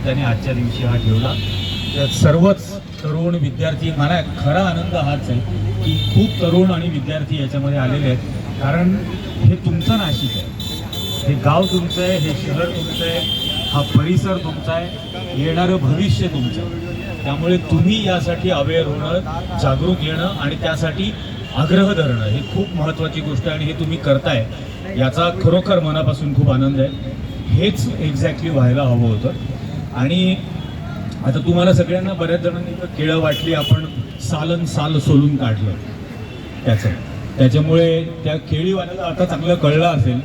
निमित्ताने आजच्या दिवशी हा ठेवला. त्यात सर्वच तरुण विद्यार्थी, मला खरा आनंद हाच आहे की खूप तरुण आणि विद्यार्थी याच्यामध्ये आलेले आहेत. कारण हे तुमचं नाशिक आहे, हे गाव तुमचं आहे, हे शहर तुमचं आहे, हा परिसर तुमचा आहे, येणारं भविष्य तुमचं आहे. त्यामुळे तुम्ही यासाठी अवेअर होणं, जागरूक येणं आणि त्यासाठी आग्रह धरणं ही खूप महत्त्वाची गोष्ट आहे आणि हे तुम्ही करताय याचा खरोखर मनापासून खूप आनंद आहे. हेच एक्झॅक्टली व्हायला हवं होतं. आणि आता तुम्हाला सगळ्यांना बऱ्याच जणांनी केळं वाटली, आपण साल सोलून काढलं त्याच्यामुळे त्या केळीवाल्याला आता चांगलं कळलं असेल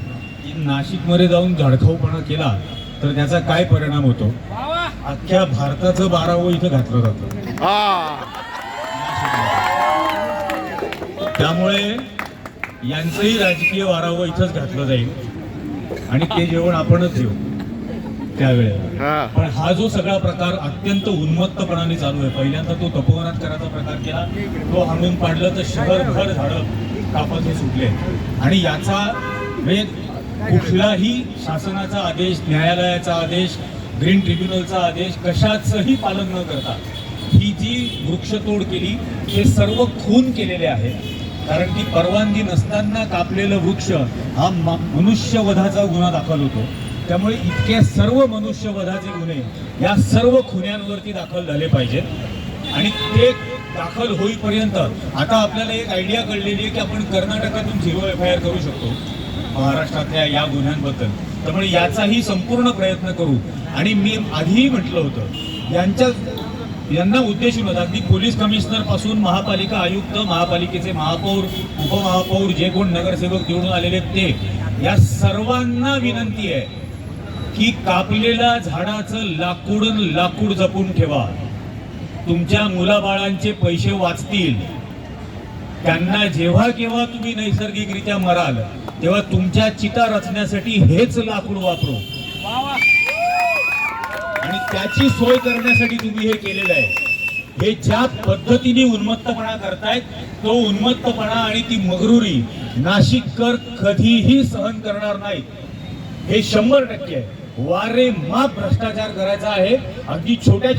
की नाशिकमध्ये जाऊन झाडखाऊपणा केला तर त्याचा काय परिणाम होतो. अख्ख्या भारताचं 12वं इथं घातलं जातं. त्यामुळे यांचंही राजकीय 12वं इथंच घातलं जाईल आणि ते जेवण आपणच घेऊ त्यावेळेला. पण हा जो सगळा प्रकार अत्यंत उन्मत्तपणाने चालू आहे, पहिल्यांदा तो तपोवनात करायचा प्रकार केला, तो हाणून पाडलं तर शहरभर झाडं कापत हे सुटले. आणि याचा म्हणजे कुठलाही शासनाचा आदेश, न्यायालयाचा आदेश, ग्रीन ट्रिब्युनलचा आदेश कशाचंही पालन न करता ही जी वृक्षतोड केली ते सर्व खून केलेले आहे. कारण की परवानगी नसताना कापलेलं वृक्ष हा मनुष्यवधाचा गुन्हा दाखल होतो. त्यामुळे इतके सर्व मनुष्यवधाचे गुन्हे या सर्व खुन्यांवरती दाखल झाले पाहिजेत. आणि ते दाखल होईपर्यंत आता आपल्याला एक आयडिया कळलेली आहे की आपण कर्नाटकातून 0 FIR करू शकतो महाराष्ट्रातल्या या गुन्ह्यांबद्दल. त्यामुळे याचाही संपूर्ण प्रयत्न करू. आणि मी आधीही म्हटलं होतं यांना उद्देशून होता, अगदी पोलीस कमिशनर पासून महापालिका आयुक्त, महापालिकेचे महापौर, उपमहापौर, जे कोण नगरसेवक निवडून आलेले ते, या सर्वांना विनंती आहे की कापलेल्या झाडाचं लाकूड जपून ठेवा. तुमच्या मुलाबाळांचे पैसे वाचतील. त्यांना जेव्हा केव्हा तुम्ही नैसर्गिकरित्या मराल तेव्हा तुमच्या चिता रचण्यासाठी हेच लाकूड वापरू. आणि त्याची सोय करण्यासाठी तुम्ही हे केलेलं आहे. हे ज्या पद्धतीने उन्मत्तपणा करतायत तो उन्मत्तपणा आणि ती मगरुरी नाशिककर कधीही सहन करणार नाहीत. हे 100% आहे. वारे माप भ्रष्टाचार करायचा आहे. अगदी छोट्या,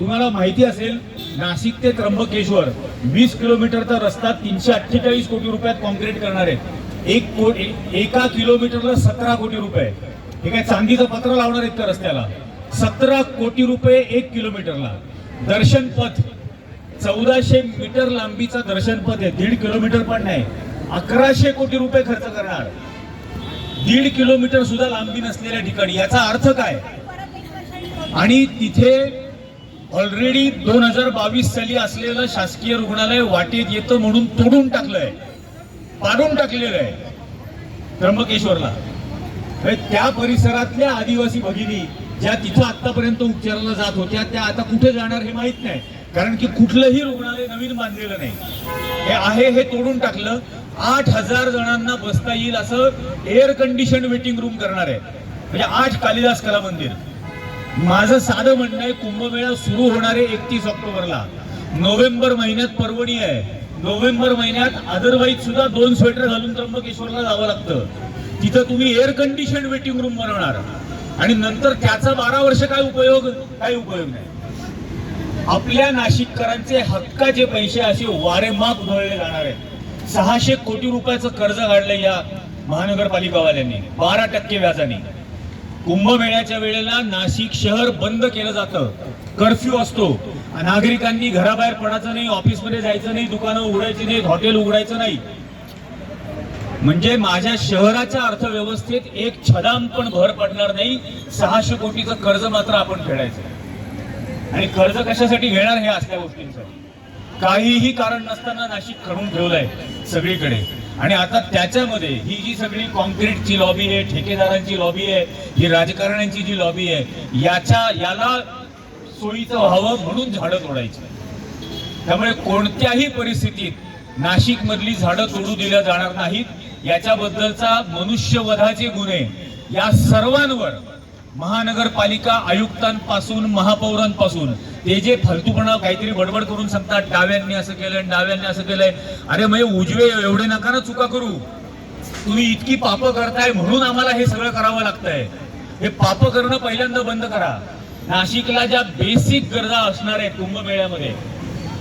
तुम्हाला माहिती असेल नाशिक ते त्र्यंबकेश्वर 20 किलोमीटरचा रस्ता 348 कोटी रुपयात कॉन्क्रीट करणार आहे. 1 किलोमीटरला 17 कोटी रुपये. हे काय चांदीचं पत्र लावणार आहेत का रस्त्याला? 17 कोटी रुपये 1 किलोमीटरला. दर्शनपथ 1400 मीटर लांबीचा दर्शनपथ आहे, 1.5 किलोमीटर पण नाही. 1100 कोटी रुपये खर्च करणार 1.5 किलोमीटर सुद्धा लांबी नसलेल्या ठिकाणी. याचा अर्थ काय? आणि तिथे ऑलरेडी 2022 साली असलेलं शासकीय रुग्णालय वाटेत येतं म्हणून तोडून टाकलंय, पाडून टाकलेलं आहे त्र्यंबकेश्वरला. त्या परिसरातल्या आदिवासी भगिनी ज्या तिथं आतापर्यंत उपचाराला जात होत्या त्या आता कुठे जाणार हे माहित नाही. कारण की कुठलंही रुग्णालय नवीन बांधलेलं नाही. हे आहे हे तोडून टाकलं. 8000 जणांना बसता येईल असं एअर कंडिशन वेटिंग रूम करणार आहे. म्हणजे 8 कालिदास कला मंदिर. माझं साधं म्हणणं आहे, कुंभमेळा सुरू होणारे 31 ऑक्टोबरला. नोव्हेंबर महिन्यात परवणी आहे. नोव्हेंबर महिन्यात अदरवाईज सुद्धा 2 स्वेटर घालून त्र्यंबकेश्वरला जावं लागतं. तिथं तुम्ही एअर कंडिशन वेटिंग रूम बनवणार आणि नंतर त्याचा 12 वर्ष काय उपयोग? काही उपयोग नाही. आपल्या नाशिककरांचे हक्काचे पैसे असे वारेमाप उधळले जाणार आहेत. 600 कोटी रुपयाचं कर्ज काढलंय या महानगरपालिकावाल्यांनी 12% व्याजाने. कुंभमेळ्याच्या वेळेला नाशिक शहर बंद केलं जातं, कर्फ्यू असतो. नागरिकांनी घराबाहेर पडायचं नाही, ऑफिसमध्ये जायचं नाही, दुकानं उघडायची नाही, हॉटेल उघडायचं नाही. म्हणजे माझ्या शहराच्या अर्थव्यवस्थेत एक छदाम पण भर पडणार नाही. 600 कोटीचं कर्ज मात्र आपण फेडायचं. आणि कर्ज कशासाठी घेणार? हे असल्या गोष्टींसाठी. काहीही कारण नसताना नाशिक खणून ठेवलंय सगळीकडे. आणि आता त्याच्यामध्ये ही जी सगळी कॉन्क्रीटची लॉबी आहे, ठेकेदारांची लॉबी आहे, ही राजकारण्यांची जी लॉबी आहे, याला सोयीचं व्हावं म्हणून झाडं तोडायची. त्यामुळे कोणत्याही परिस्थितीत नाशिक मधली झाडं तोडू दिल्या जाणार नाहीत. याच्याबद्दलचा मनुष्यवधाचे गुन्हे या सर्वांवर महानगरपालिका आयुक्तांपासून महापौरांपासून ते जे फालतूपणा काहीतरी बडबड करून सांगतात, डाव्यांनी असं केलं, डाव्यांनी असं केलंय. अरे म्हणजे उजवे एवढे नका ना चुका करू. तुम्ही इतकी पापं करताय म्हणून आम्हाला हे सगळं करावं लागतंय. हे पापं करणं पहिल्यांदा बंद करा. नाशिकला ज्या बेसिक गरजा असणार आहेत कुंभमेळ्यामध्ये,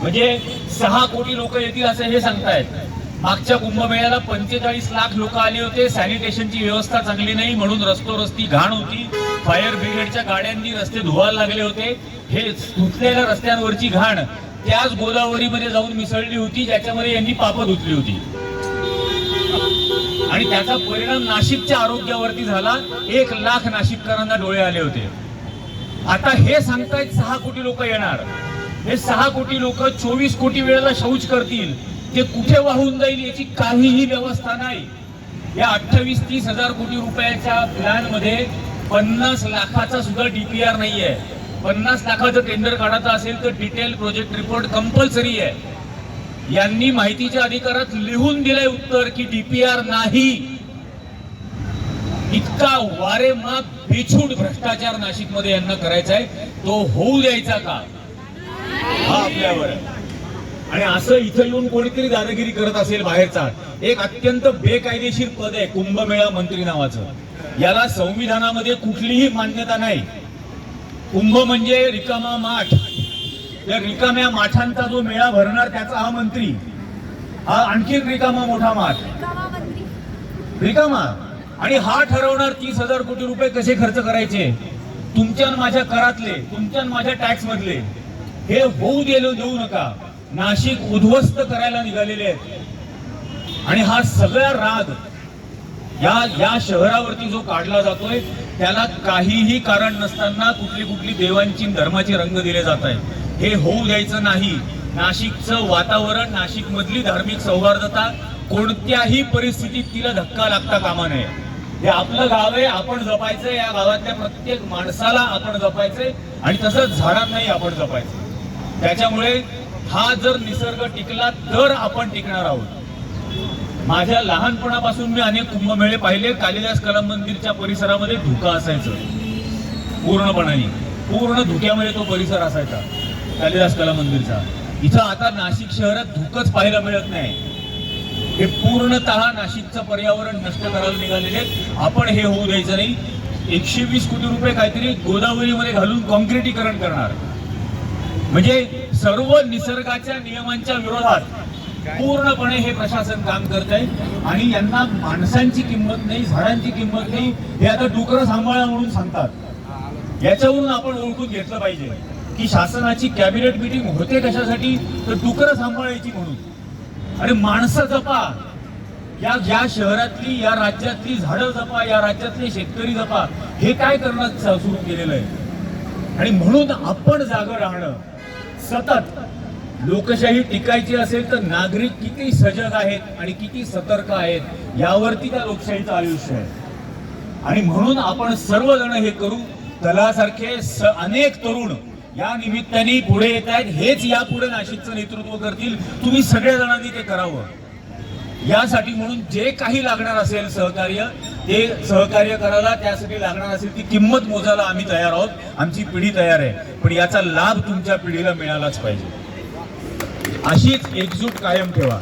म्हणजे 6 कोटी लोक येतील असं हे सांगतायत. मागच्या कुंभमेळ्याला 45 लाख लोक आले होते. सॅनिटेशनची व्यवस्था चांगली नाही म्हणून रस्ती घाण होती. फायर ब्रिगेडच्या गाड्यांनी रस्ते धुवायला लागले होते. हे धुतलेल्या रस्त्यांवरची घाण त्याच गोदावरीमध्ये जाऊन मिसळली होती, ज्याच्यामध्ये यांनी पापं धुतली होती. आणि त्याचा परिणाम नाशिकच्या आरोग्यावरती झाला. 1 लाख नाशिककरांना डोळे आले होते. आता हे सांगतायत 6 कोटी लोक येणार. हे 6 कोटी लोक 24 कोटी वेळेला शौच करतील. ते कुठे वाहून जाईल याची काहीही व्यवस्था नाही. या 28-30 हजार कोटी रुपयाच्या प्लॅन मध्ये 50 लाखाचा सुद्धा डीपीआर नाहीये. 50 लाखाचं टेंडर काढायचं असेल तर डिटेल प्रोजेक्ट रिपोर्ट कंपल्सरी आहे. यांनी माहितीच्या अधिकारात लिहून दिलंय उत्तर की डीपीआर नाही. इतका वारेमाप बेछूट भ्रष्टाचार नाशिकमध्ये यांना करायचा आहे, तो होऊ द्यायचा का हा आपल्यावर. आणि असं इथं येऊन कोणीतरी दादागिरी करत असेल बाहेरचा. एक अत्यंत बेकायदेशीर पद आहे कुंभमेळा मंत्री नावाचं. याला संविधानामध्ये कुठलीही मान्यता नाही. कुंभ म्हणजे रिकामा माठ. त्या रिकाम्या माठांचा जो मेळा भरणार त्याचा हा मंत्री, हा आणखी रिकामा मोठा माठ रिकामा. आणि हा ठरवणार 30 हजार कोटी रुपये कसे खर्च करायचे, तुमच्या माझ्या करातले, तुमच्या माझ्या टॅक्स मधले. हे होऊ देऊ नका. नाशिक उद्ध्वस्त करायला निघालेले आहेत. आणि हा सगळा राग या शहरावरती जो काढला जातोय त्याला काहीही कारण नसताना कुठली देवांची धर्माची रंग दिले जात आहेत. हे होऊ द्यायचं नाही. नाशिकचं वातावरण, नाशिक मधली धार्मिक सौहार्दता कोणत्याही परिस्थितीत तिला धक्का लागता कामा नये. हे आपलं गाव आहे, आपण जपायचंय. या गावातल्या प्रत्येक माणसाला आपण जपायचंय आणि तसंच झाडांनाही आपण जपायचंय. त्याच्यामुळे हा जर निसर्ग टिकला तर आपण टिकणार आहोत. माझ्या लहानपणापासून मी अनेक कुंभमेळे पाहिले. कालिदास कला मंदिरच्या परिसरामध्ये धुका असायचं पूर्णपणाने. पूर्ण धुक्यामध्ये तो परिसर असायचा कालिदास कला मंदिरचा. इथं आता नाशिक शहरात धुकच पाहायला मिळत नाही. हे पूर्णतः नाशिकचं पर्यावरण नष्ट करायला निघालेले. आपण हे होऊ द्यायचं नाही. 120 कोटी रुपये काहीतरी गोदावरीमध्ये घालून कॉन्क्रिटीकरण करणार, म्हणजे सर्व निसर्गाच्या नियमांच्या विरोधात पूर्णपणे हे प्रशासन काम करत आहे. आणि यांना माणसांची किंमत नाही, झाडांची किंमत नाही. हे आता डुकरं सांभाळा म्हणून सांगतात. याच्यावरून आपण ओळखून घेतलं पाहिजे की शासनाची कॅबिनेट मीटिंग होते कशासाठी, तर डुकरं सांभाळायची म्हणून. अरे माणसं जपा. या शहरातली, या राज्यातली झाडं जपा, या राज्यातले शेतकरी जपा. हे काय करणं सुरू केलेलं आहे. आणि म्हणून आपण जागं राहणं सतत. लोकशाही टिकायची असेल तर नागरिक किती सजग आहेत आणि किती सतर्क आहेत यावरती त्या लोकशाहीचं आयुष्य आहे. आणि म्हणून आपण सर्वजण हे करू. तलासारखे अनेक तरुण या निमित्ताने पुढे येत आहेत. हेच यापुढे नाशिकचं नेतृत्व करतील. तुम्ही सगळ्या जणांनी ते करावं. यासाठी म्हणून जे काही लागणार असेल सहकार्य, ते सहकार्य करायला, त्यासाठी लागणार असेल ती किंमत मोजायला आम्ही तयार आहोत. आमची पिढी तयार आहे. पण याचा लाभ तुमच्या पिढीला मिळालाच पाहिजे. अशीच एकजूट कायम ठेवा.